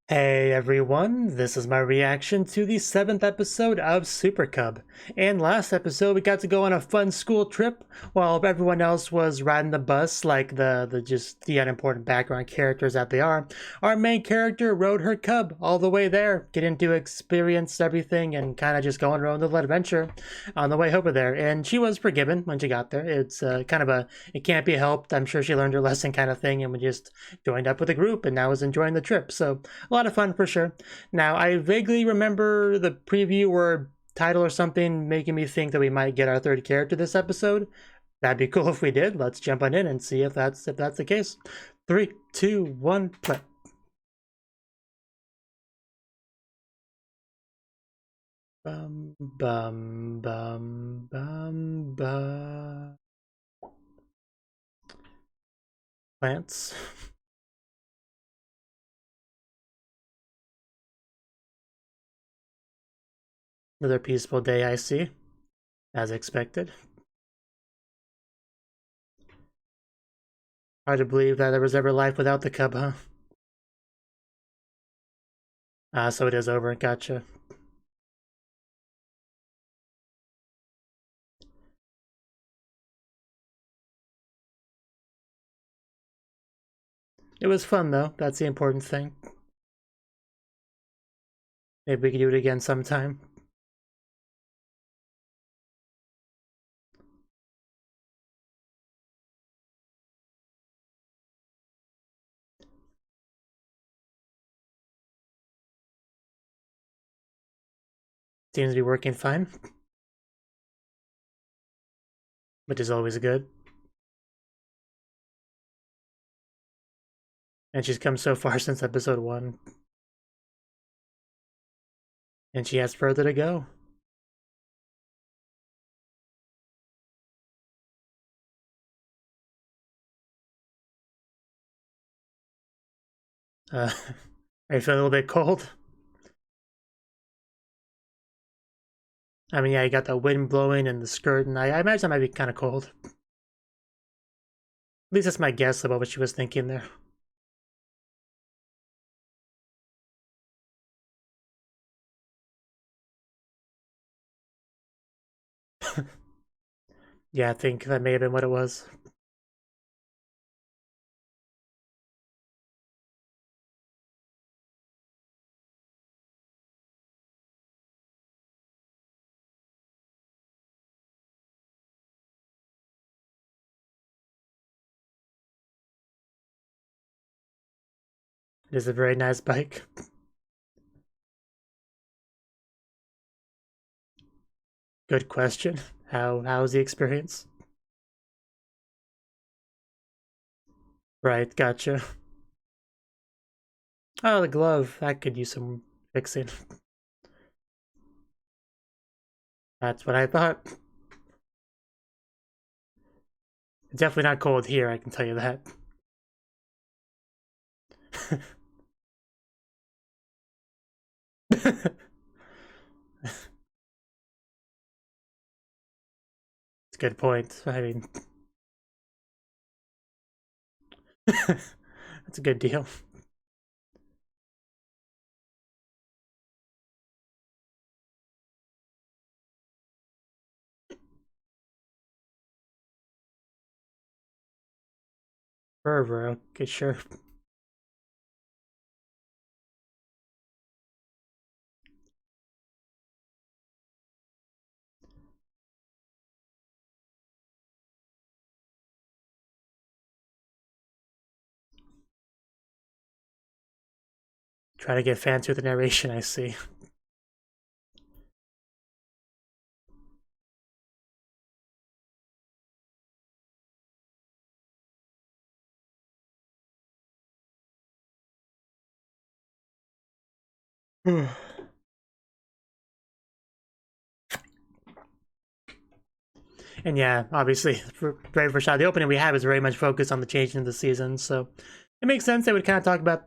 Hey everyone, this is my reaction to the 7th episode of Super Cub. And last episode we got to go on a fun school trip while everyone else was riding the bus like the unimportant background characters that they are. Our main character rode her cub all the way there, getting to experience everything and kind of just going on a little adventure on the way over there. And she was forgiven when she got there. It's kind of it can't be helped. I'm sure she learned her lesson kind of thing, and we just joined up with a group and now is enjoying the trip. So a lot of fun for sure. Now, I vaguely remember the preview or title or something making me think that we might get our third character this episode. That'd be cool if we did. Let's jump on in and see if that's the case. 3, 2, 1, play. Bum bum bum bum bum. Plants. Another peaceful day, I see. As expected. Hard to believe that there was ever life without the cub, huh? So it is over. Gotcha. It was fun, though. That's the important thing. Maybe we could do it again sometime. Seems to be working fine. Which is always good. And she's come so far since episode 1. And she has further to go. Are you feeling a little bit cold? I mean, yeah, you got the wind blowing and the skirt, and I imagine that might be kind of cold. At least that's my guess about what she was thinking there. Yeah, I think that may have been what it was. It is a very nice bike. Good question. How's the experience? Right, gotcha. Oh, the glove. That could use some fixing. That's what I thought. It's definitely not cold here, I can tell you that. It's a good point. I mean, that's a good deal. Fervor, okay, sure. Try to get fancy with the narration, I see. And yeah, obviously, very first shot, the opening we have is very much focused on the change in the season, so it makes sense they would kind of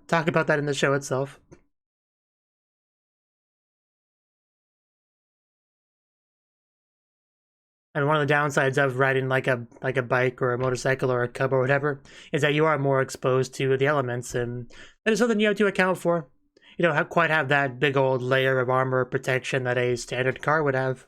talk about that in the show itself. And one of the downsides of riding like a bike or a motorcycle or a cub or whatever is that you are more exposed to the elements, and that is something you have to account for. you don't quite have that big old layer of armor protection that a standard car would have.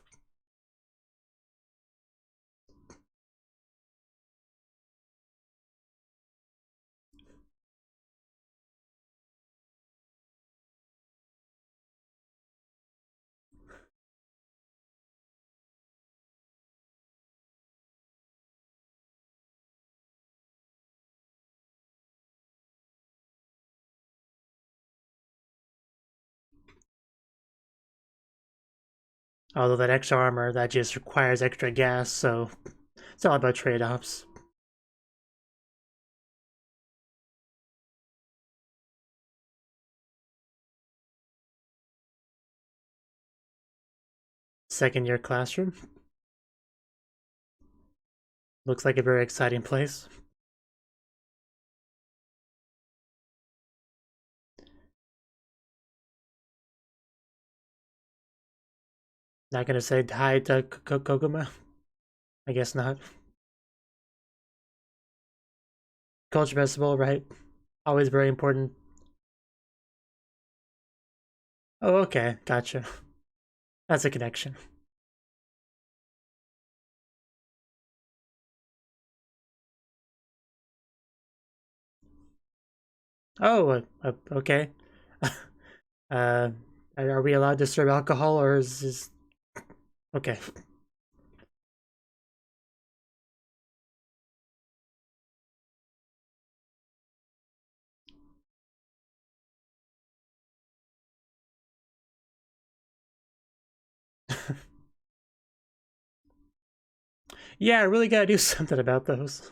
Although that extra armor, that just requires extra gas, so it's all about trade-offs. Second year classroom. Looks like a very exciting place. Not gonna say hi to Koguma? I guess not. Culture festival, right? Always very important. Oh, okay, gotcha. That's a connection. Oh, okay. uh, are we allowed to serve alcohol, or is this... Okay. Yeah, I really gotta do something about those.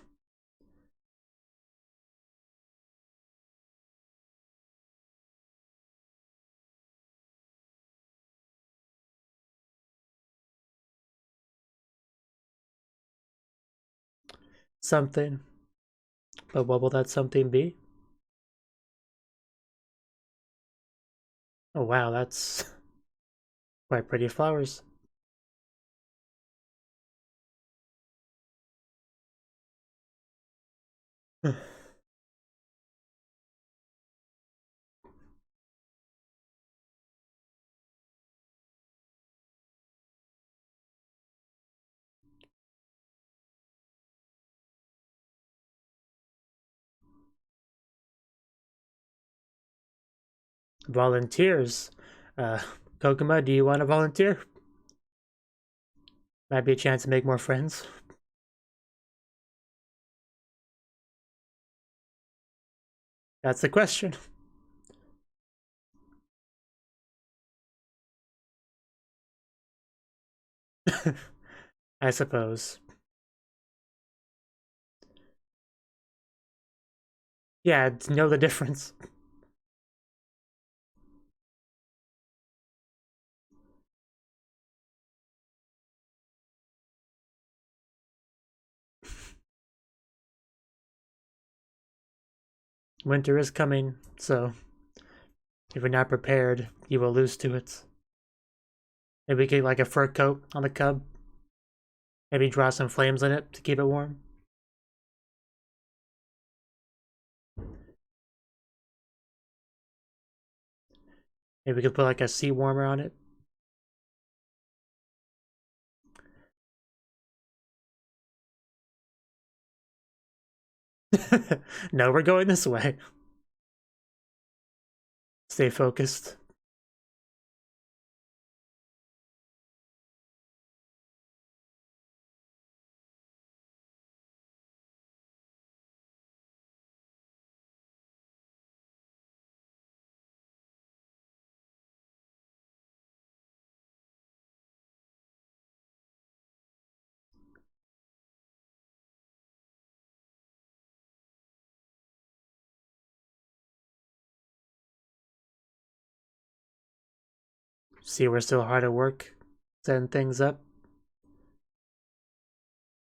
Something. But what will that something be? Oh wow, that's quite pretty flowers. Volunteers. Koguma, do you want to volunteer? Might be a chance to make more friends. That's the question. I suppose. Yeah, know the difference. Winter is coming, so if you're not prepared, you will lose to it. Maybe get like a fur coat on the cub. Maybe draw some flames in it to keep it warm. Maybe we could put like a sea warmer on it. No, we're going this way. Stay focused. See, we're still hard at work, setting things up.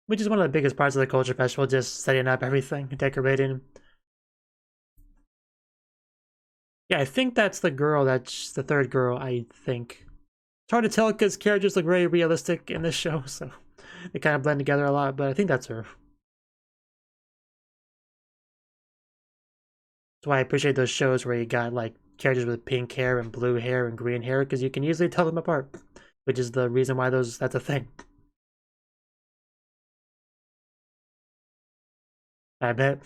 Which is one of the biggest parts of the culture festival, just setting up everything, decorating. Yeah, I think that's the girl, that's the third girl, I think. It's hard to tell because characters look very realistic in this show, so they kind of blend together a lot, but I think that's her. That's why I appreciate those shows where you got like characters with pink hair and blue hair and green hair because you can easily tell them apart, which is the reason why that's a thing. I bet.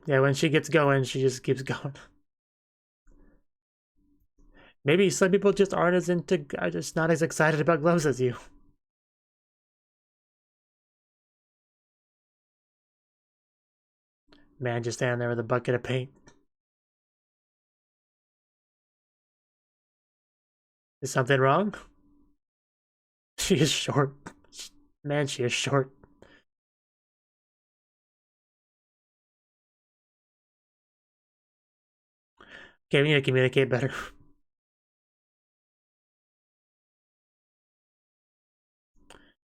Yeah, when she gets going, she just keeps going. Maybe some people just aren't as are just not as excited about gloves as you. Man just standing there with a bucket of paint. Is something wrong? She is short. Man, she is short. Okay, we need to communicate better.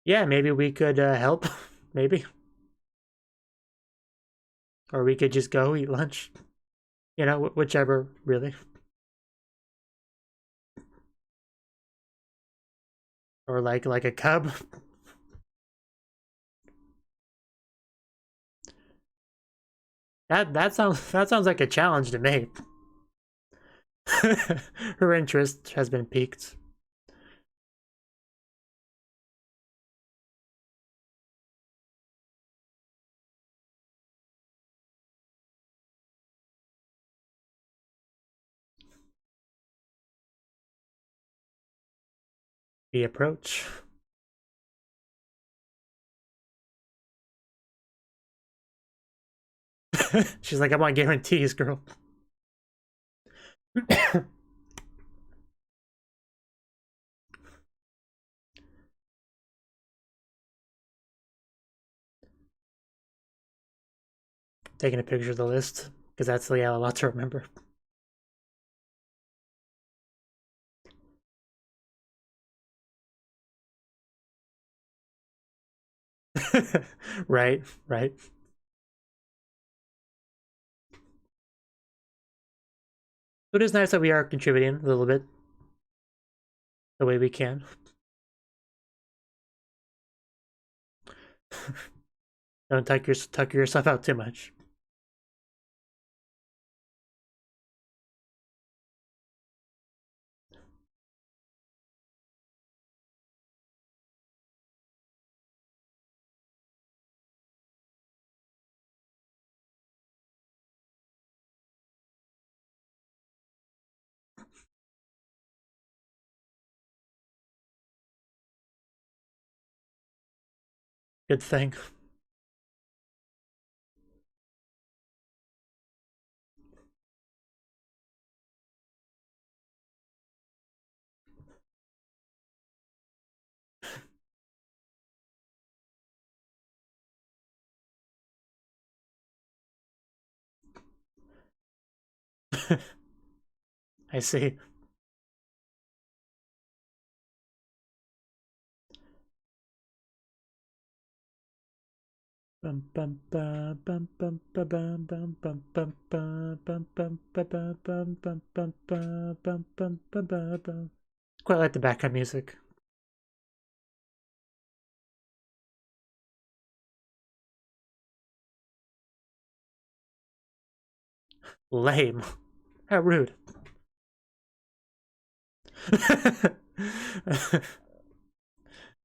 Yeah, maybe we could help. Maybe. Or we could just go eat lunch. You know, whichever, really. Or like a cub. That sounds like a challenge to me. Her interest has been piqued. The approach. She's like, I want guarantees, girl. Taking a picture of the list, because that's a lot to remember. Right. But it is nice that we are contributing a little bit the way we can. Don't tuck yourself out too much. Good thing. I see. Quite like the background music. Lame. How rude. It'll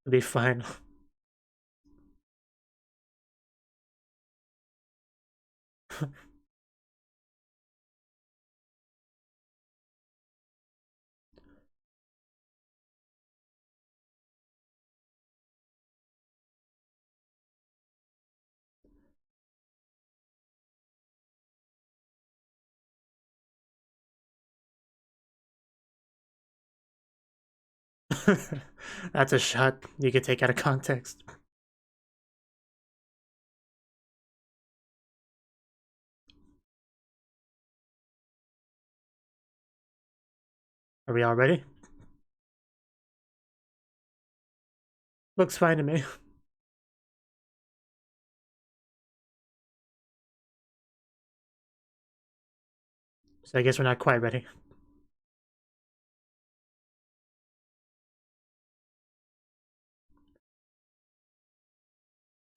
be fine. That's a shot you could take out of context. Are we all ready? Looks fine to me. So I guess we're not quite ready.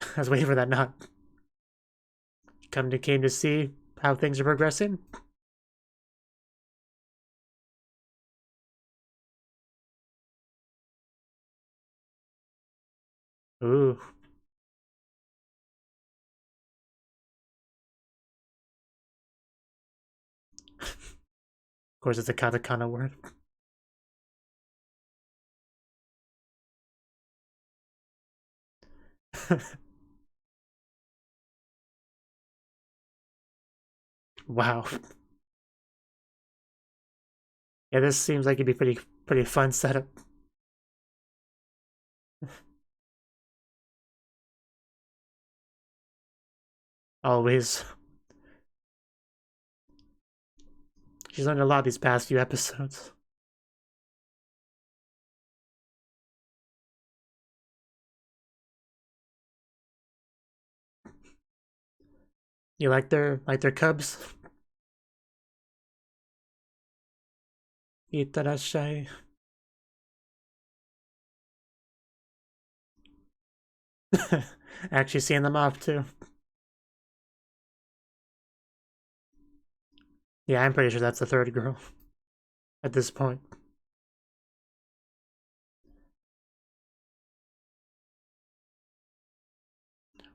I was waiting for that nod. Came to see how things are progressing. Ooh. Of course, it's a katakana word. Wow. Yeah, this seems like it'd be pretty fun setup. Always. She's learned a lot these past few episodes. You like their cubs? Itarashai. Actually seeing them off too. Yeah, I'm pretty sure that's the third girl at this point.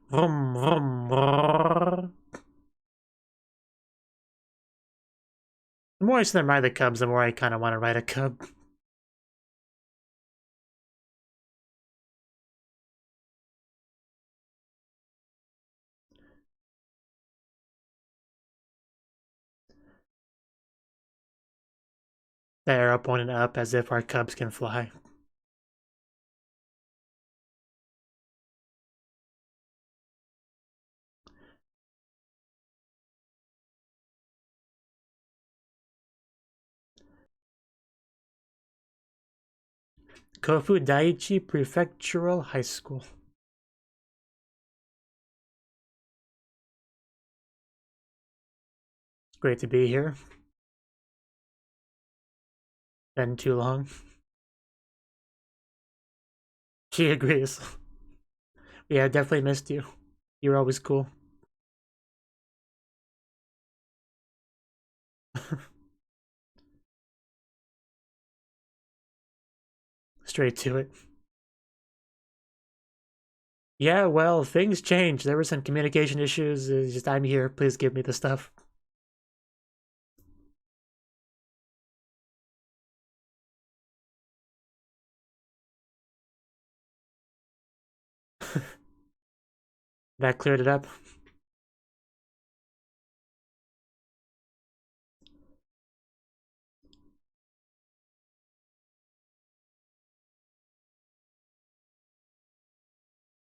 Vroom, vroom, vroom. The more I see them ride the cubs, the more I kind of want to ride a cub. The arrow pointing up as if our cubs can fly. Kofu Daiichi Prefectural High School. It's great to be here. Been too long. She agrees. Yeah, definitely missed you. You were always cool. Straight to it. Yeah, well, things changed. There were some communication issues. It's just, I'm here. Please give me the stuff. That cleared it up.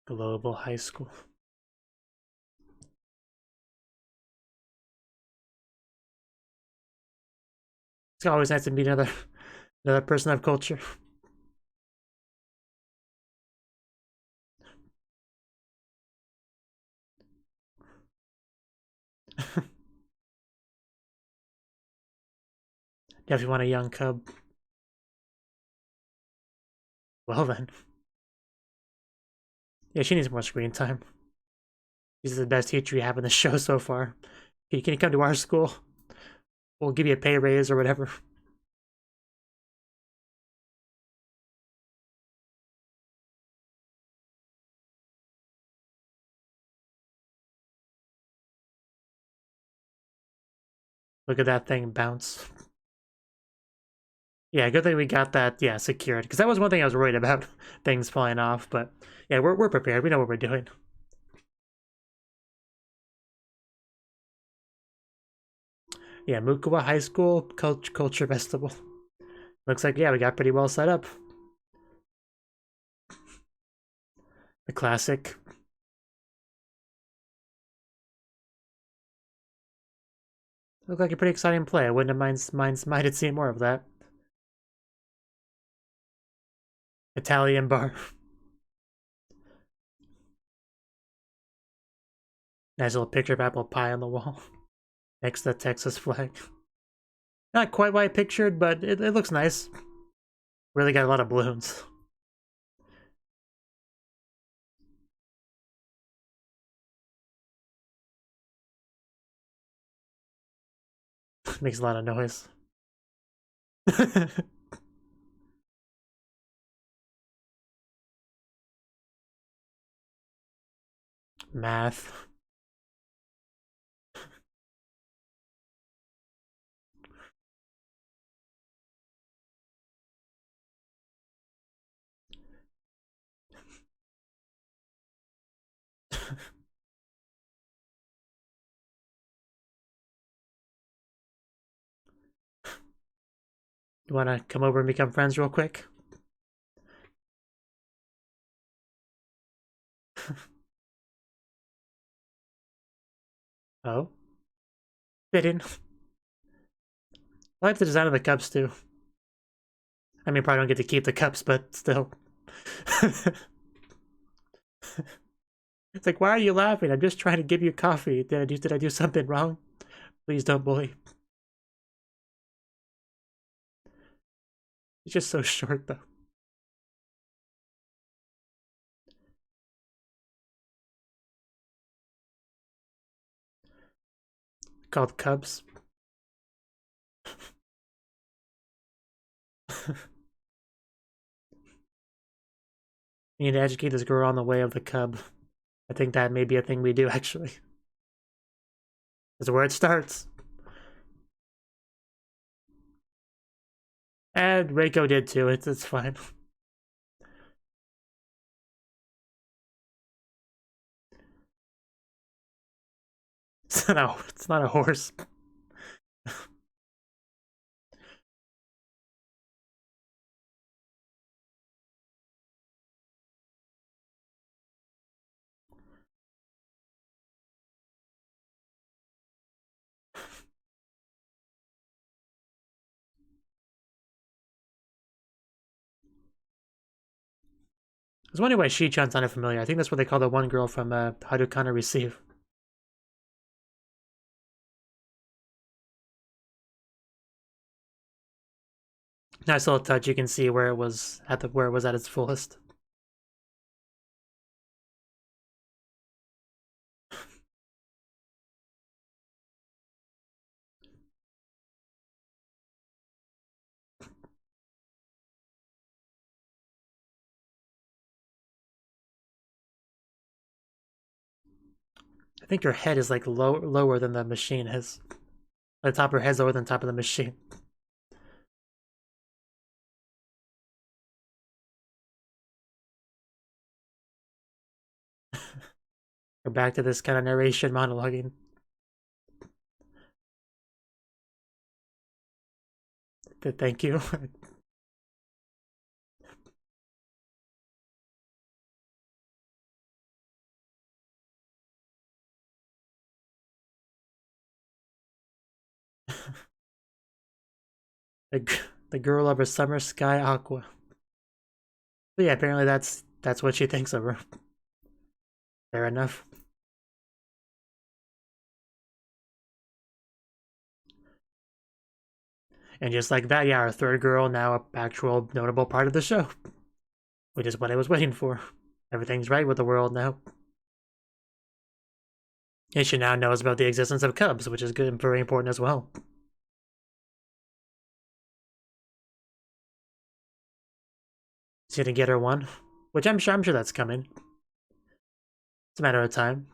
Global High School. It's always nice to meet another person of culture. Definitely want a young cub. Well then. Yeah, she needs more screen time. She's the best teacher we have in the show so far. Can you come to our school? We'll give you a pay raise or whatever. Look at that thing bounce. Yeah, good thing we got that, yeah, secured. Because that was one thing I was worried about, things falling off. But yeah, we're prepared. We know what we're doing. Yeah, Mukawa High School Culture Festival. Looks like, yeah, we got pretty well set up. The classic. Looked like a pretty exciting play. I wouldn't have minded seeing more of that. Italian bar. Nice little picture of apple pie on the wall. Next to the Texas flag. Not quite what I pictured, but it looks nice. Really got a lot of balloons. Makes a lot of noise. Math. You wanna come over and become friends real quick? Oh? Fitting. I like the design of the cups too. I mean, probably don't get to keep the cups, but still. It's like, why are you laughing? I'm just trying to give you coffee. Did I do something wrong? Please don't bully. It's just so short though. Called Cubs. You need to educate this girl on the way of the cub. I think that may be a thing we do, actually. That's where it starts. And Reiko did too, it's fine. No, it's not a horse. I was wondering why Shi-chan sounded familiar. I think that's what they call the one girl from Hadokana Receive. Nice little touch. You can see where it was at its fullest. I think her head is like lower than the machine is. The top of her head's lower than the top of the machine. We're back to this kind of narration monologuing. Thank you. the girl of her summer sky aqua. But yeah, apparently that's what she thinks of her. Fair enough. And just like that, yeah, our third girl, now a actual notable part of the show. Which is what I was waiting for. Everything's right with the world now. And she now knows about the existence of cubs, which is good and very important as well. She's gonna get her one, which I'm sure that's coming. It's a matter of time.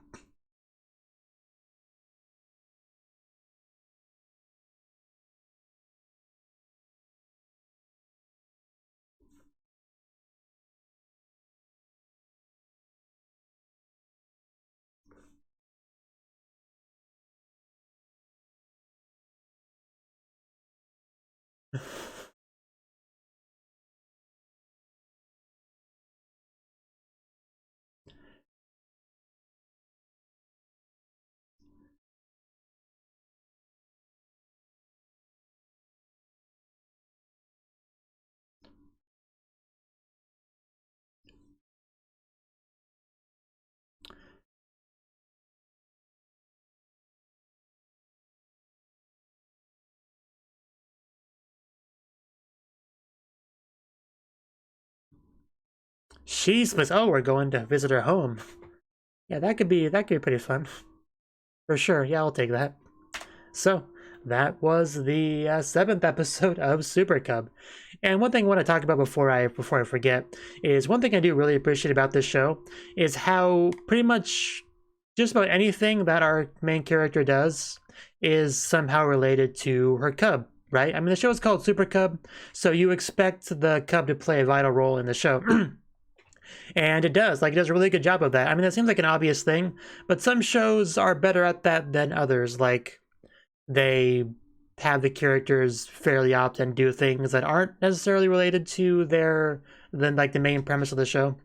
She splits. Oh, we're going to visit her home. Yeah, that could be pretty fun. For sure. Yeah, I'll take that. So, that was the 7th episode of Super Cub. And one thing I want to talk about before I forget is one thing I do really appreciate about this show is how pretty much just about anything that our main character does is somehow related to her cub, right? I mean, the show is called Super Cub, so you expect the cub to play a vital role in the show. And it does. Like, it does a really good job of that. I mean, that seems like an obvious thing, but some shows are better at that than others. Like, they have the characters fairly often do things that aren't necessarily related to like the main premise of the show.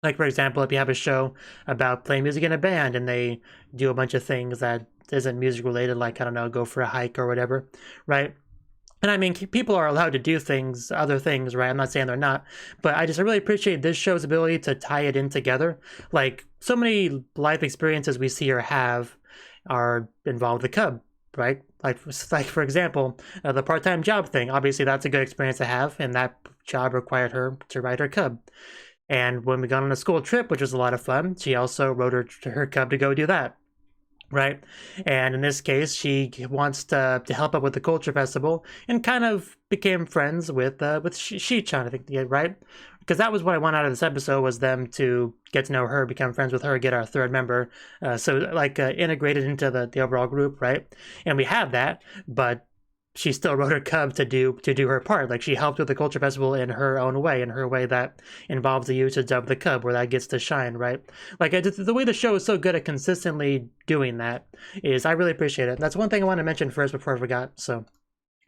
Like, for example, if you have a show about playing music in a band and they do a bunch of things that isn't music related, like, I don't know, go for a hike or whatever, right? And I mean, people are allowed to do things, other things, right? I'm not saying they're not, but I really appreciate this show's ability to tie it in together. Like, so many life experiences we see her have are involved with the cub, right? Like for example, the part-time job thing. Obviously, that's a good experience to have, and that job required her to ride her cub. And when we got on a school trip, which was a lot of fun, she also rode her cub to go do that, right? And in this case, she wants to help out with the culture festival and kind of became friends with Shi-chan, I think, yeah, right? Because that was what I want out of this episode, was them to get to know her, become friends with her, get our third member, integrated into the overall group, right? And we have that, but she still rode her cub to do her part. Like, she helped with the culture festival in her own way, in her way that involves the usage of the cub, where that gets to shine, right? Like, the way the show is so good at consistently doing that is, I really appreciate it. That's one thing I want to mention first before I forgot. So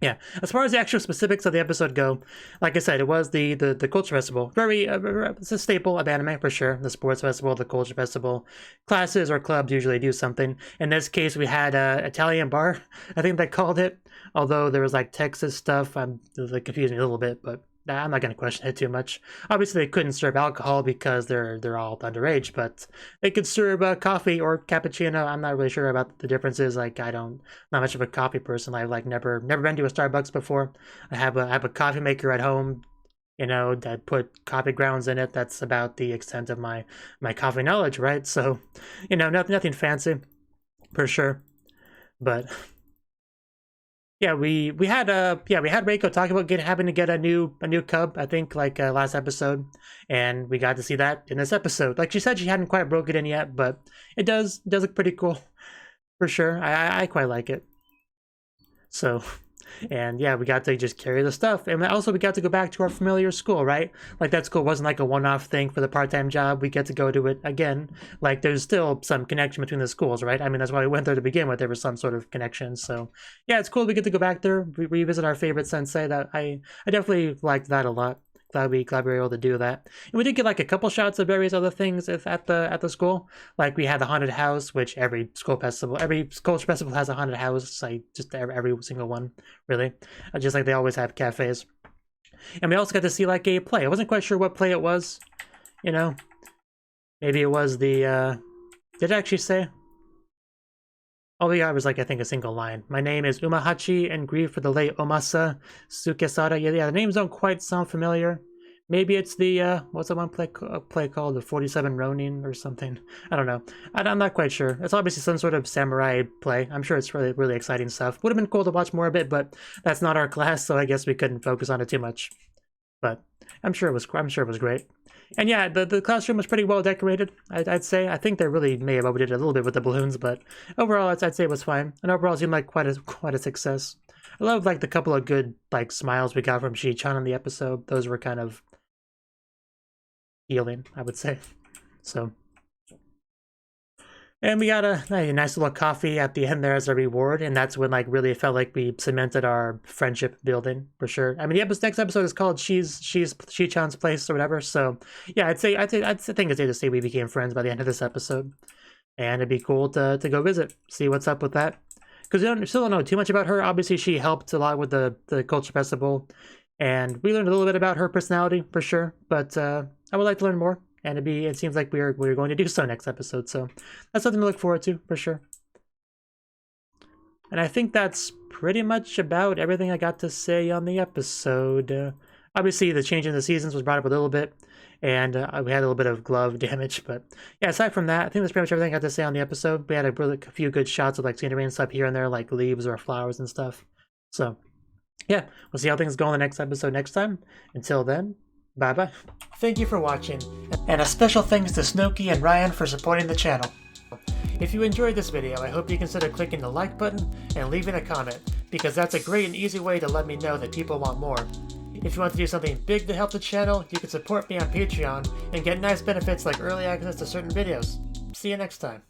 yeah, as far as the actual specifics of the episode go, like I said, it was the culture festival. Very, it's a staple of anime for sure. The sports festival, the culture festival. Classes or clubs usually do something. In this case, we had Italian bar, I think they called it. Although there was like Texas stuff, it like confused me a little bit, but I'm not going to question it too much. Obviously, they couldn't serve alcohol because they're all underage, but they could serve coffee or cappuccino. I'm not really sure about the differences. Like, not much of a coffee person. I've like never been to a Starbucks before. I have a coffee maker at home. You know, I put coffee grounds in it. That's about the extent of my coffee knowledge, right? So, you know, nothing fancy, for sure. But yeah, we had Reiko talk about having to get a new cub, I think, like last episode, and we got to see that in this episode. Like, she said she hadn't quite broke it in yet, but it does look pretty cool, for sure. I quite like it. So, and yeah, we got to just carry the stuff, and also we got to go back to our familiar school, right? Like, that school wasn't like a one-off thing for the part-time job. We get to go to it again. Like, there's still some connection between the schools, right? I mean, that's why we went there to begin with. There was some sort of connection. So yeah, it's cool we get to go back there, revisit our favorite sensei. That I definitely liked that a lot. Glad we were able to do that. And we did get like a couple shots of various other things at the school. Like, we had the haunted house, which every culture festival has a haunted house. Like, just every single one, really. Just like they always have cafes. And we also got to see like a play. I wasn't quite sure what play it was. You know, maybe it was the. Did it actually say? All we got was like, I think, a single line. My name is Umahachi, and grief for the late Omasa Sukesada. Yeah, the names don't quite sound familiar. Maybe it's the, what's that one play called? The 47 Ronin or something. I don't know. I'm not quite sure. It's obviously some sort of samurai play. I'm sure it's really, really exciting stuff. Would have been cool to watch more of it, but that's not our class, so I guess we couldn't focus on it too much. But I'm sure it was great. And yeah, the classroom was pretty well decorated, I'd say. I think they really may have overdid it a little bit with the balloons, but overall, I'd say it was fine. And overall, it seemed like quite a success. I love like the couple of good like smiles we got from Shi-chan in the episode. Those were kind of healing, I would say. So, and we got a nice little coffee at the end there as a reward, and that's when like really it felt like we cemented our friendship building, for sure. I mean, the next episode is called Shi-chan's Place or whatever. So yeah, I think it's safe to say we became friends by the end of this episode, and it'd be cool to go visit, see what's up with that, because we still don't know too much about her. Obviously, she helped a lot with the culture festival, and we learned a little bit about her personality, for sure. But I would like to learn more. And it seems like we're going to do so next episode, so that's something to look forward to, for sure. And I think that's pretty much about everything I got to say on the episode. Obviously, the change in the seasons was brought up a little bit, and we had a little bit of glove damage. But yeah, aside from that, I think that's pretty much everything I had to say on the episode. We had a few good shots of like scenery and stuff here and there, like leaves or flowers and stuff. So yeah, we'll see how things go in the next episode next time. Until then, bye-bye. Thank you for watching, and a special thanks to Cnouki and Ryan for supporting the channel. If you enjoyed this video, I hope you consider clicking the like button and leaving a comment, because that's a great and easy way to let me know that people want more. If you want to do something big to help the channel, you can support me on Patreon and get nice benefits like early access to certain videos. See you next time.